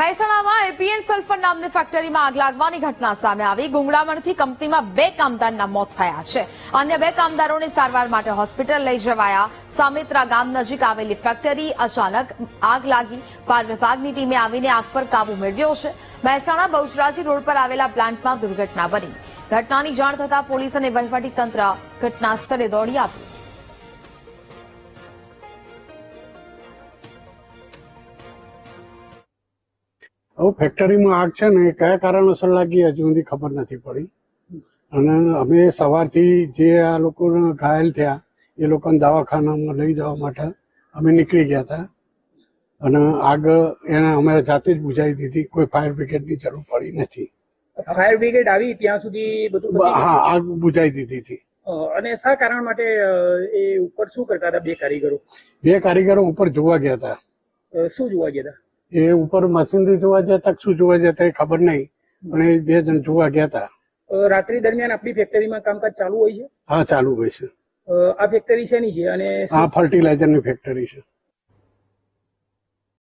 મહેસાણામાં એપીએન સલ્ફર નામની ફેક્ટરીમાં આગ લાગવાની ઘટના સામે આવી. ગુંગળામણથી કંપનીમાં 2 કામદારના મોત થયા છે. અન્ય 2 કામદારોને સારવાર માટે હોસ્પિટલ લઈ જવાયા. સામેત્રા ગામ નજીક આવેલી ફેક્ટરી અચાનક આગ લાગી. ફાયર વિભાગની ટીમે આવીને આગ પર કાબુ મેળવ્યો છે. મહેસાણા બહુચરાજી રોડ પર આવેલા પ્લાન્ટમાં દુર્ઘટના બની. ઘટનાની જાણ થતાં પોલીસ અને વહીવટી તંત્ર ઘટના સ્થળે દોડી આવ્યું. હવે ફેક્ટરીમાં આગ છે ને એ કયા કારણોસર લાગી હજુ સુધી ખબર નથી પડી. અને અમે સવારથી જે આ લોકો ઘાયલ થયા એ લોકોને દવાખાનામાં લઈ જવા માટે અમે નીકળી ગયા હતા. અને આગ એને અમે જાતે જ બુઝાવી દીધી. કોઈ ફાયર બ્રિગેડની જરૂર પડી નથી. ફાયર બ્રિગેડ આવી ત્યાં સુધી બધું હા, આગ બુઝાવી દીધી હતી. અને શા કારણ માટે એ ઉપર શું કરતા હતા? 2 કારીગરો 2 કારીગરો ઉપર જોવા ગયા હતા. શું જોવા ગયા હતા? એ ઉપર મશીનરી જોવા ગયા હતા, શું જોવા ગયા હતા એ ખબર નહીં, પણ એ 2 જણ જોવા ગયા હતા. રાત્રિ દરમિયાન આપણી ફેક્ટરીમાં કામકાજ ચાલુ હોય છે? હા, ચાલુ હોય છે. આ ફેક્ટરી શેની છે? અને આ ફર્ટિલાઇઝરની ફેક્ટરી છે.